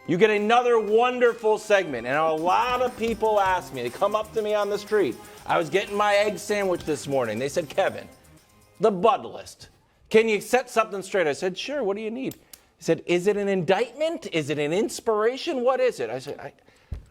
You get another wonderful segment. And a lot of people ask me, they come up to me on the street. I was getting my egg sandwich this morning. They said, Kevin, the Bud list. Can you set something straight? I said, sure, what do you need? He said, is it an indictment? Is it an inspiration? What is it? I said,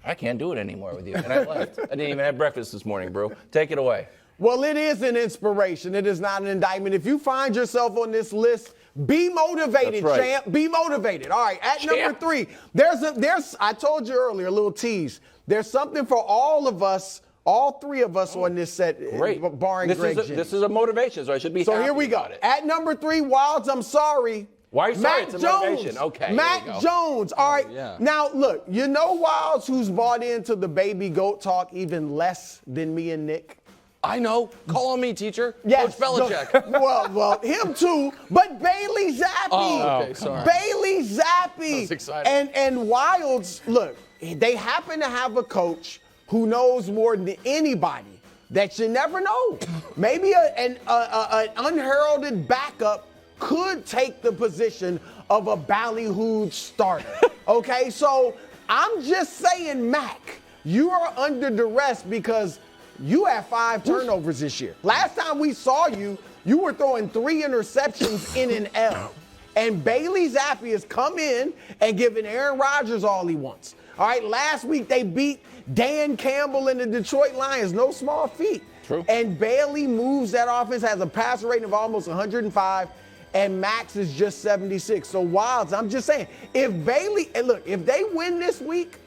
I can't do it anymore with you. And I left. I didn't even have breakfast this morning, bro. Take it away. Well, it is an inspiration. It is not an indictment. If you find yourself on this list, be motivated, champ. Be motivated. All right, at number 3, there's I told you earlier, a little tease. There's something for all of us, all 3 of us on this set, barring Greg Jennings. This is a motivation, so I should be happy here we go. about it. At number 3, Wildes, I'm sorry. Why are you sorry? Mac It's a motivation. Jones. Okay. Mac Jones. All right. Yeah. Now, look, you know Wildes who's bought into the baby goat talk even less than me and Nick? I know. Call on me, teacher. Yes. Coach Belichick. Well, him too, but Bailey Zappe. Oh, okay, sorry. Bailey Zappe. I was excited. And Wildes, look, they happen to have a coach who knows more than anybody that you never know. Maybe an unheralded backup could take the position of a ballyhooed starter. Okay, so I'm just saying, Mac, you are under duress because you had 5 turnovers this year. Last time we saw you, you were throwing 3 interceptions in an L. And Bailey Zappe has come in and given Aaron Rodgers all he wants. All right, last week they beat Dan Campbell and the Detroit Lions. No small feat. True. And Bailey moves that offense, has a passer rating of almost 105, and Max is just 76. So Wildes, I'm just saying, if they win this week,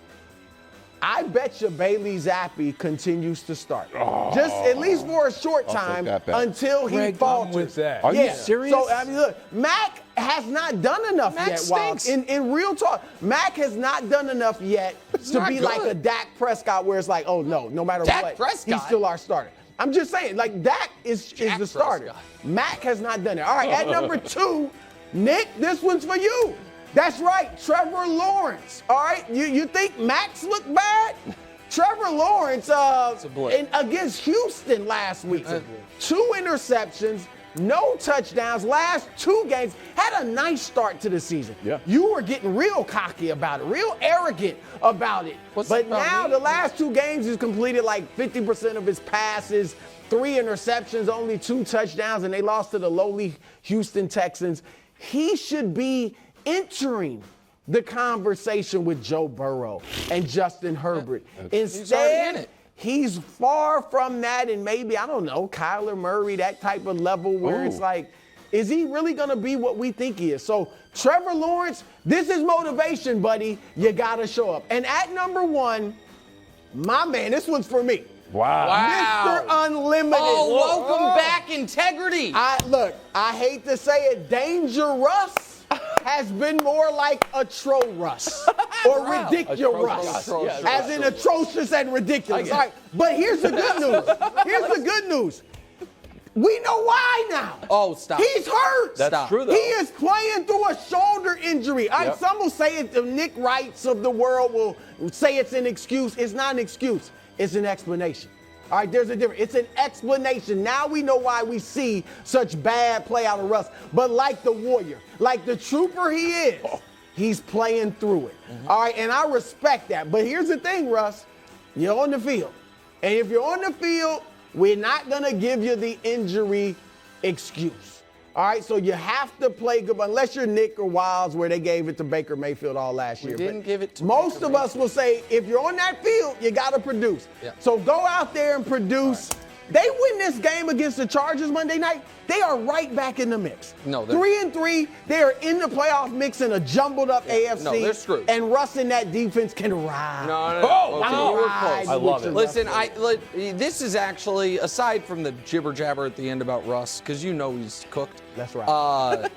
I bet you Bailey Zappe continues to start. Just at least for a short time until he falters. With that. Are you serious? So, I mean, look, Mac has not done enough yet, Wildes. In real talk, Mac has not done enough yet to be like a Dak Prescott where it's like, oh, no matter what, he's still our starter. I'm just saying, like, Dak is the starter. Prescott. Mac has not done it. All right, at number 2, Nick, this one's for you. That's right, Trevor Lawrence. All right, you think Max looked bad? Trevor Lawrence against Houston last week. 2 interceptions, no touchdowns, last 2 games. Had a nice start to the season. Yeah. You were getting real cocky about it, real arrogant about it. But now the last 2 games he's completed like 50% of his passes, 3 interceptions, only 2 touchdowns, and they lost to the lowly Houston Texans. He should be entering the conversation with Joe Burrow and Justin Herbert. Instead, he's far from that, and maybe, I don't know, Kyler Murray, that type of level where it's like, is he really going to be what we think he is? So, Trevor Lawrence, this is motivation, buddy. You got to show up. And at number 1, my man, this one's for me. Wow. Mr. Unlimited. Oh, welcome back, integrity. I hate to say it, Dangerous has been more like atrocious or ridiculous, as in atrocious and ridiculous. All right, but here's the good news. We know why now. Oh, stop. He's hurt. That's true, though. He is playing through a shoulder injury. All right, some will say it, the Nick Wrights of the world will say it's an excuse. It's not an excuse. It's an explanation. All right, there's a difference. It's an explanation. Now we know why we see such bad play out of Russ. But like the warrior, like the trooper he is, he's playing through it. All right, and I respect that. But here's the thing, Russ. You're on the field. And if you're on the field, we're not going to give you the injury excuse. All right, so you have to play good, unless you're Nick or Wildes, where they gave it to Baker Mayfield all last year. We didn't give it to most Baker of us will say, if you're on that field, you got to produce. Yeah. So go out there and produce. Right. They win this game against the Chargers Monday night, they are right back in the mix. No, 3-3, they are in the playoff mix in a jumbled up AFC. No, they're screwed. And Russ and that defense can ride. No. Okay, you were close. I love it. Listen, this is actually, aside from the jibber jabber at the end about Russ, because you know he's cooked. That's right.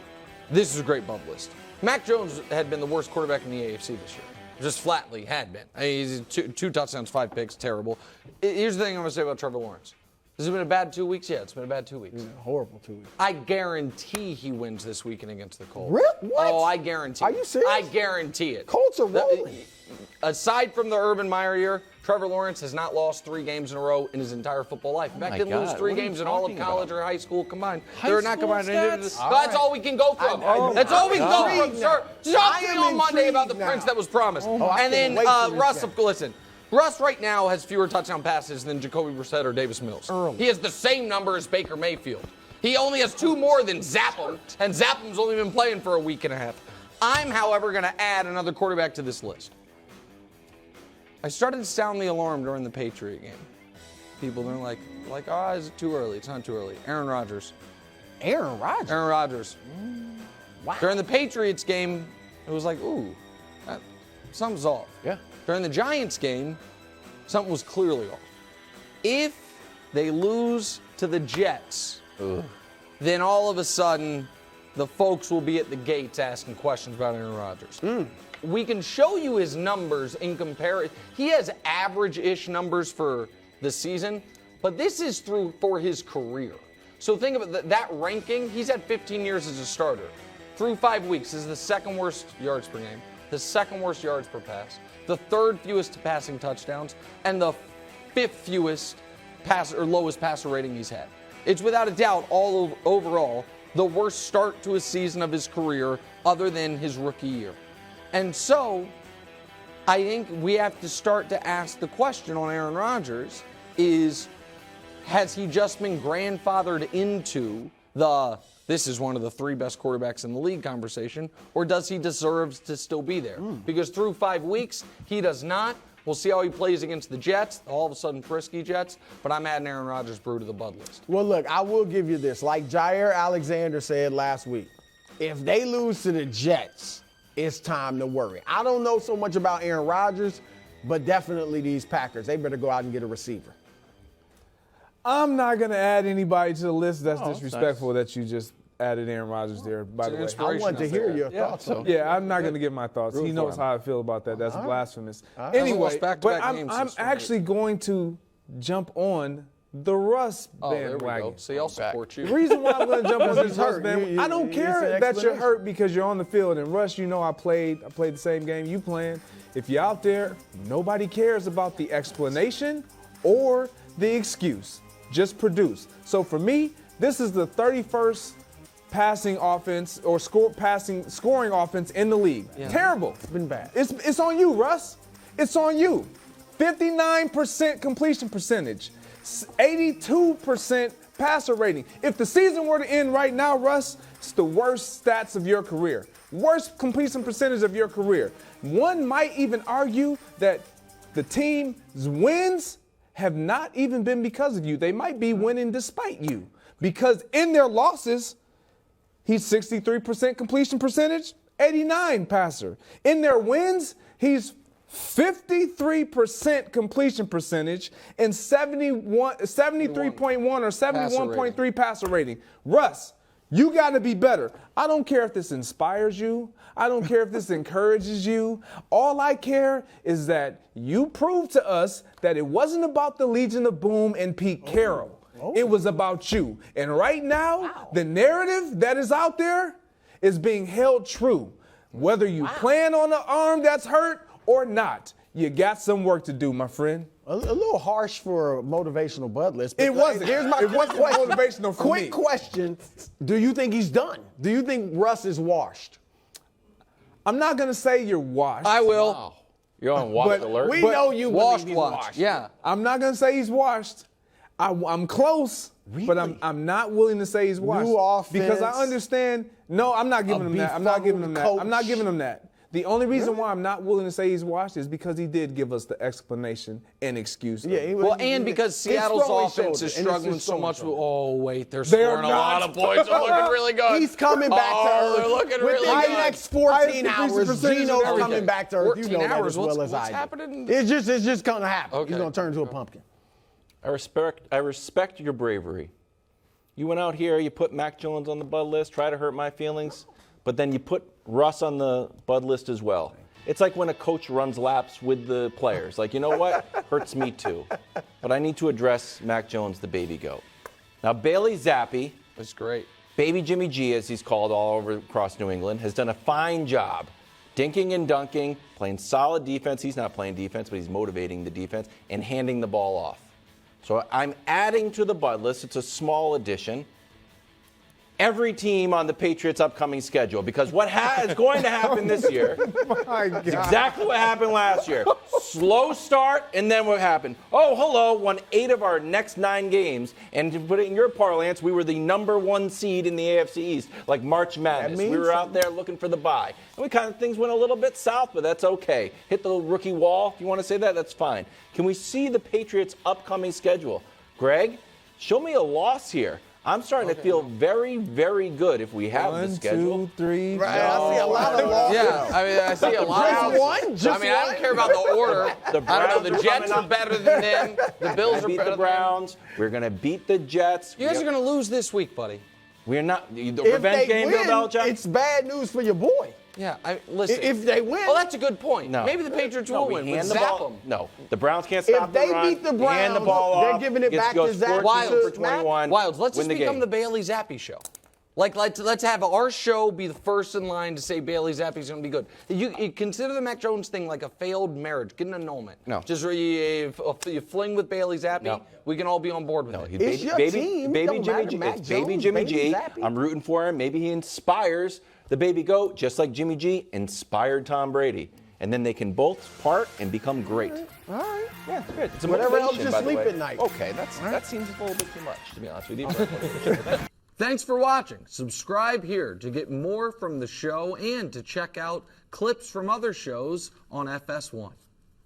This is a great bump list. Mac Jones had been the worst quarterback in the AFC this year. Just flatly had been. I mean, he's 2 touchdowns, 5 picks, terrible. Here's the thing I'm going to say about Trevor Lawrence. Has it been a bad 2 weeks? Yeah, it's been a bad 2 weeks. Horrible 2 weeks. I guarantee he wins this weekend against the Colts. Really? What? Oh, I guarantee. Are you serious? I guarantee it. Colts are rolling. aside from the Urban Meyer year, Trevor Lawrence has not lost 3 games in a row in his entire football life. In fact, didn't lose 3 games in all of college or high school combined. They're not combined. That's all we can go from. That's all we can go from, sir. Talk to me on Monday about the prince that was promised. And then Russ, listen. Russ right now has fewer touchdown passes than Jacoby Brissett or Davis Mills. He has the same number as Baker Mayfield. He only has 2 more than Zappe, and Zappe's only been playing for a week and a half. I'm, however, going to add another quarterback to this list. I started to sound the alarm during the Patriot game. People, they're like, oh, is it too early? It's not too early. Aaron Rodgers. Aaron Rodgers? Aaron Rodgers. Wow. During the Patriots game, it was like, ooh, something's off. Yeah. During the Giants game, something was clearly off. If they lose to the Jets, then all of a sudden, the folks will be at the gates asking questions about Aaron Rodgers. We can show you his numbers in comparison. He has average-ish numbers for the season, but this is for his career. So think about that ranking. He's had 15 years as a starter. Through 5 weeks, this is the 2nd worst yards per game, the 2nd worst yards per pass, the 3rd fewest passing touchdowns, and the 5th fewest lowest passer rating he's had. It's without a doubt overall the worst start to a season of his career other than his rookie year. And so, I think we have to start to ask the question on Aaron Rodgers has he just been grandfathered into this is one of the 3 best quarterbacks in the league conversation, or does he deserve to still be there? Because through 5 weeks, he does not. We'll see how he plays against the Jets, all of a sudden frisky Jets, but I'm adding Aaron Rodgers brew to the bud list. Well, look, I will give you this. Like Jair Alexander said last week, if they lose to the Jets, it's time to worry. I don't know so much about Aaron Rodgers, but definitely these Packers. They better go out and get a receiver. I'm not going to add anybody to the list. That's disrespectful that you just added Aaron Rodgers there, by the way. I want to hear your thoughts. Yeah, I'm not going to give my thoughts. He knows how I feel about that. That's blasphemous. Anyway, but I'm actually going to jump on the Russ bandwagon. There we go. See, I'll support you. The reason why I'm going to jump on this Russ bandwagon, I don't care that you're hurt because you're on the field. And Russ, you know I played the same game you playing. If you're out there, nobody cares about the explanation or the excuse. Just produce. So for me, this is the 31st passing offense or scoring offense in the league. Yeah. Terrible. It's been bad. It's on you, Russ. It's on you. 59% completion percentage. 82% passer rating. If the season were to end right now, Russ, it's the worst stats of your career. Worst completion percentage of your career. One might even argue that the team's wins have not even been because of you. They might be winning despite you. Because in their losses, he's 63% completion percentage, 89 passer. In their wins, he's 53% completion percentage and 73.1 or 71.3 passer rating. Russ, you got to be better. I don't care if this inspires you. I don't care if this encourages you. All I care is that you prove to us that it wasn't about the Legion of Boom and Pete Carroll. It was about you. And right now, the narrative that is out there is being held true. Whether you plan on an arm that's hurt or not, you got some work to do, my friend. A little harsh for a motivational bud list. It wasn't. Here's my wasn't motivational for me. Quick question. Do you think he's done? Do you think Russ is washed? I'm not going to say you're washed. I will. Wow. You're on watch alert. We know you washed. He's washed. Yeah. I'm not going to say he's washed. I'm close, but I'm not willing to say he's washed. New offense. Because I understand. No, I'm not giving him that. I'm not giving him that. I'm not giving him that. The only reason why I'm not willing to say he's washed is because he did give us the explanation and excuse. Yeah, and because Seattle's offense is struggling so much. They're scoring a lot of points. They're looking really good. He's coming back to earth. They're looking really good. Within the next 14 hours, Gino's coming back to earth. You know that as well as I do. Happening? It's just going to happen. Okay. He's going to turn into a pumpkin. I respect your bravery. You went out here, you put Mac Jones on the bud list, try to hurt my feelings, but then you put Russ on the bud list as well. It's like when a coach runs laps with the players. Like, you know what? Hurts me too. But I need to address Mac Jones, the baby goat. Now, Bailey Zappe, that's great. Baby Jimmy G, as he's called all over across New England, has done a fine job dinking and dunking, playing solid defense. He's not playing defense, but he's motivating the defense and handing the ball off. So I'm adding to the bud list. It's a small addition. Every team on the Patriots' upcoming schedule, because what is going to happen this year is exactly what happened last year. Slow start, and then what happened? Oh, hello, won 8 of our next 9 games, and to put it in your parlance, we were the number 1 seed in the AFC East, like March Madness. We were out there looking for the bye. And we kind of, things went a little bit south, but that's okay. Hit the rookie wall, if you want to say that, that's fine. Can we see the Patriots' upcoming schedule? Greg, show me a loss here. I'm starting to feel very, very good if we have the schedule. 1, 2, 3. Right, I see a lot of losses. Yeah, I mean, I see a lot of Just one? I don't care about the order. I don't know. The Jets are better than them. The Bills are beat better the Browns. We're going to beat the Jets. You guys are going to lose this week, buddy. We're not. The If revenge they game, win, Bill Belichick? it's bad news for your boy. Yeah, listen. If they win. Oh, that's a good point. No. Maybe the Patriots No, will we win. hand But the zap ball. them. No, the Browns can't stop If they the run. beat the We hand the Browns, ball they're off. giving it back goes to Zappe 14 for to 21. Wildes, let's win just the become game. the Bailey Zappe show. Like, let's have our show be the first in line to say Bailey Zappe's going to be good. You consider the Mac Jones thing like a failed marriage. Get an annulment. No. Just you fling with Bailey Zappe. No. We can all be on board with it. It's your team. It Baby don't Jimmy matter, G. Mac It's baby Jones, Jimmy baby G. Zappe. I'm rooting for him. Maybe he inspires the baby goat, just like Jimmy G inspired Tom Brady. And then they can both part and become great. All right. Yeah, it's good. It's a Whatever helps motivation, you by the sleep way. at night. Okay, that seems a little bit too much, to be honest with you. Thanks for watching. Subscribe here to get more from the show and to check out clips from other shows on FS1.